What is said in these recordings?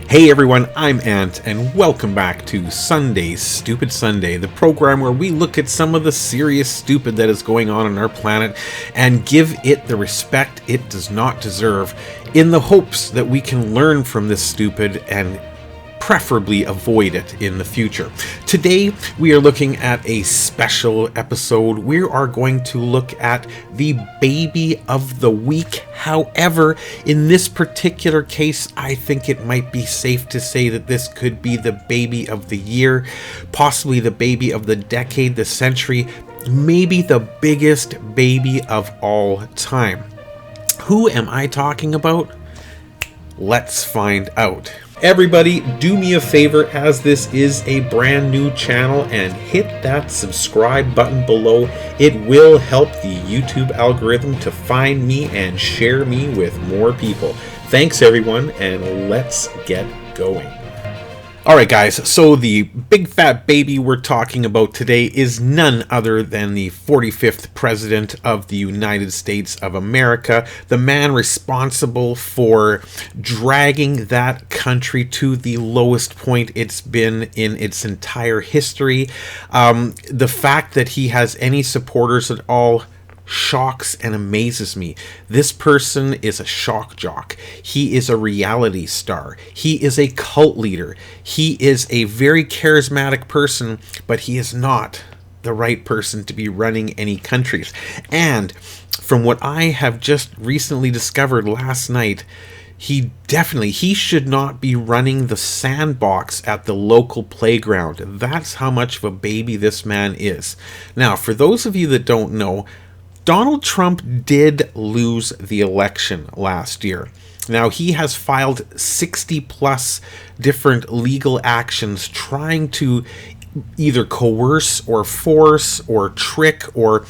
Hey everyone, I'm Ant, and welcome back to Sunday Stupid Sunday, the program where we look at some of the serious stupid that is going on our planet and give it the respect it does not deserve, in the hopes that we can learn from this stupid and preferably avoid it in the future. Today, we are looking at a special episode. We are going to look at the baby of the week. However, in this particular case, I think it might be safe to say that this could be the baby of the year, possibly the baby of the decade, the century, maybe the biggest baby of all time. Who am I talking about? Let's find out. Everybody, do me a favor, as this is a brand new channel, and hit that subscribe button below. It will help the YouTube algorithm to find me and share me with more people. Thanks everyone, and let's get going. Alright guys, so the big fat baby we're talking about today is none other than the 45th President of the United States of America, the man responsible for dragging that country to the lowest point it's been in its entire history. The fact that he has any supporters at all shocks and amazes me. This person is a shock jock. He is a reality star. He is a cult leader. He is a very charismatic person, but he is not the right person to be running any countries. And from what I have just recently discovered last night, he should not be running the sandbox at the local playground. That's how much of a baby this man is. Now, for those of you that don't know, Donald Trump did lose the election last year. Now, he has filed 60 plus different legal actions trying to either coerce or force or trick or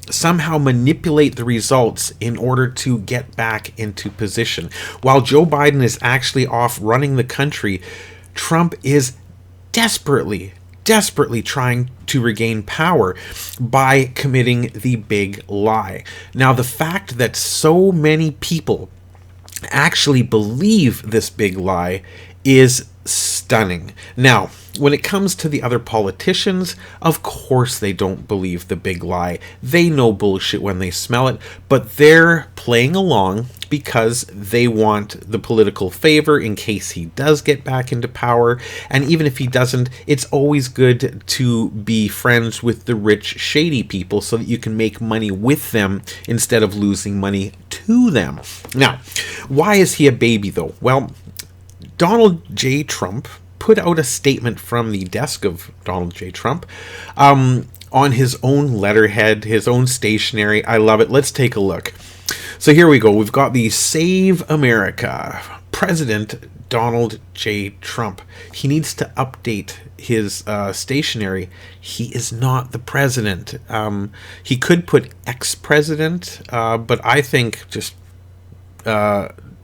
somehow manipulate the results in order to get back into position. While Joe Biden is actually off running the country, Trump is desperately trying to regain power by committing the big lie. Now, the fact that so many people actually believe this big lie is stunning. Now, when it comes to the other politicians, of course they don't believe the big lie. They know bullshit when they smell it, but they're playing along because they want the political favor in case he does get back into power. And even if he doesn't, it's always good to be friends with the rich, shady people so that you can make money with them instead of losing money to them. Now, why is he a baby though? Well, Donald J. Trump put out a statement from the desk of Donald J. Trump on his own letterhead, his own stationery. I love it. Let's take a look. So here we go. We've got the Save America, President Donald J. Trump. He needs to update his stationery. He is not the president. He could put ex-president, but I think just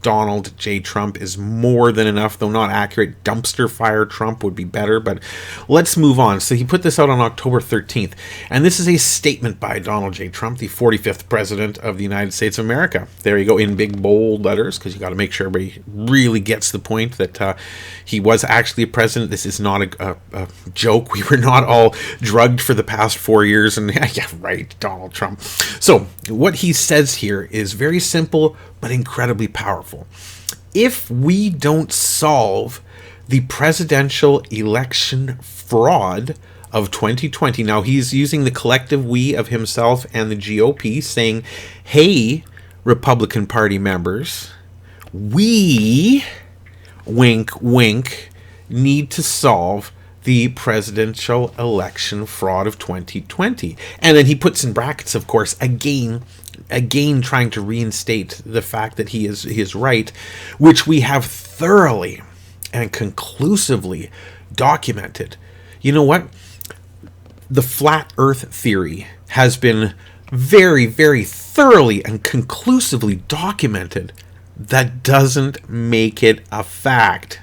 Donald J. Trump is more than enough, though not accurate. Dumpster fire Trump would be better, but let's move on. So he put this out on October 13th, and this is a statement by Donald J. Trump, the 45th President of the United States of America. There you go, in big bold letters, because you got to make sure everybody really gets the point that he was actually a president. This is not a joke. We were not all drugged for the past 4 years, and yeah, right, Donald Trump. So what he says here is very simple, but incredibly powerful. If we don't solve the presidential election fraud of 2020, now he's using the collective we of himself and the GOP, saying, hey, Republican Party members, we, wink, wink, need to solve the presidential election fraud of 2020. And then he puts in brackets, of course, again trying to reinstate the fact that he is right, which we have thoroughly and conclusively documented. You know what? The flat earth theory has been very, very thoroughly and conclusively documented. That doesn't make it a fact,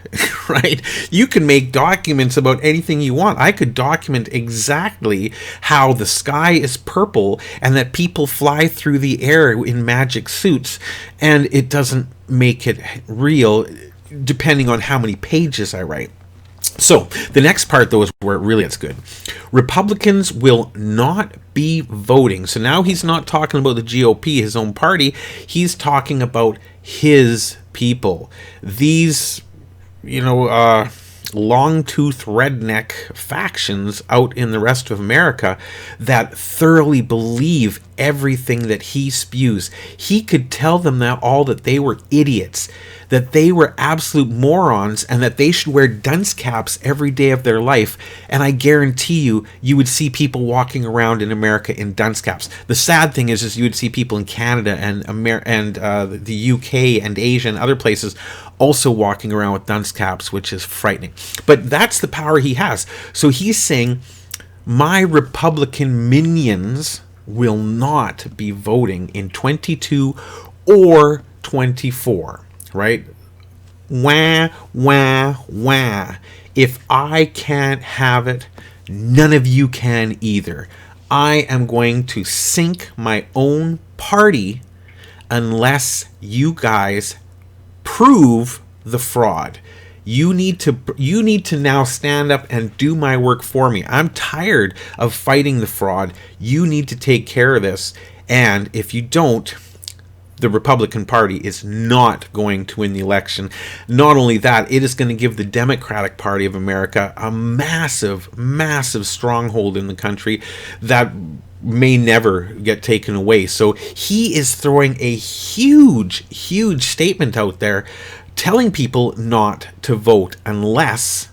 right? You can make documents about anything you want. I could document exactly how the sky is purple and that people fly through the air in magic suits, and it doesn't make it real. depending on how many pages I write. So the next part, though, is where it really gets good. Republicans will not be voting. So now he's not talking about the GOP, his own party. He's talking about his people. These, long-toothed redneck factions out in the rest of America that thoroughly believe everything that he spews. He could tell them that they were idiots, that they were absolute morons, and that they should wear dunce caps every day of their life. And I guarantee you would see people walking around in America in dunce caps. The sad thing is you would see people in Canada and the UK and Asia and other places also walking around with dunce caps, which is frightening. But that's the power he has. So he's saying, my Republican minions will not be voting in 22 or 24. Right? Wah, wah, wah. If I can't have it, none of you can either. I am going to sink my own party unless you guys prove the fraud. You need to now stand up and do my work for me. I'm tired of fighting the fraud. You need to take care of this. And if you don't, the Republican Party is not going to win the election. Not only that, it is going to give the Democratic Party of America a massive, massive stronghold in the country that may never get taken away. So he is throwing a huge, huge statement out there telling people not to vote unless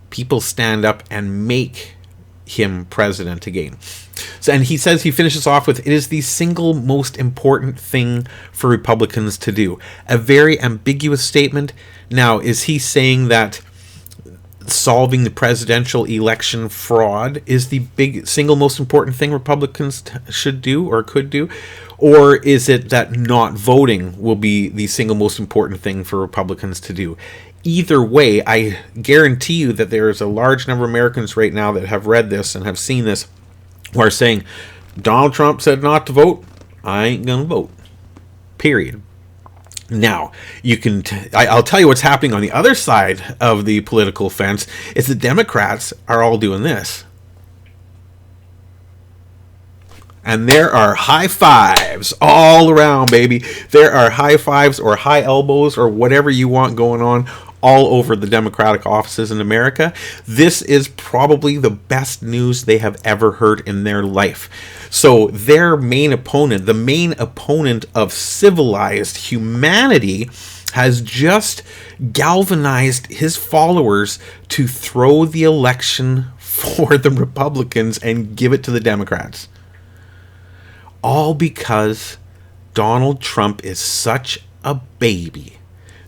people stand up and make him president again. So, and he finishes off with, it is the single most important thing for Republicans to do. A very ambiguous statement. Now, is he saying that solving the presidential election fraud is the single most important thing Republicans should do or could do? Or is it that not voting will be the single most important thing for Republicans to do? Either way, I guarantee you that there is a large number of Americans right now that have read this and have seen this who are saying, Donald Trump said not to vote, I ain't gonna vote. Period. Now, I'll tell you what's happening on the other side of the political fence is the Democrats are all doing this. And there are high fives all around, baby. There are high fives or high elbows or whatever you want going on all over the Democratic offices in America. This is probably the best news they have ever heard in their life. So their main opponent, the main opponent of civilized humanity, has just galvanized his followers to throw the election for the Republicans and give it to the Democrats. All because Donald Trump is such a baby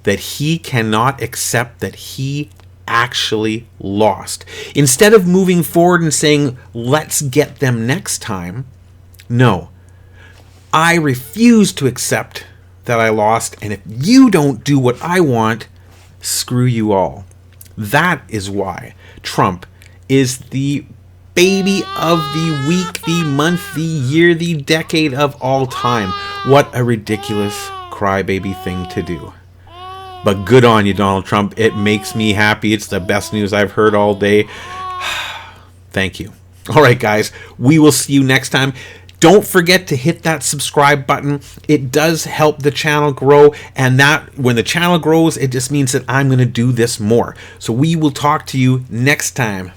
that he cannot accept that he actually lost. Instead of moving forward and saying, let's get them next time, no. I refuse to accept that I lost, and if you don't do what I want, screw you all. That is why Trump is the baby of the week, the month, the year, the decade of all time. What a ridiculous crybaby thing to do. But good on you, Donald Trump. It makes me happy. It's the best news I've heard all day. Thank you. All right, guys. We will see you next time. Don't forget to hit that subscribe button. It does help the channel grow. And that when the channel grows, it just means that I'm going to do this more. So we will talk to you next time.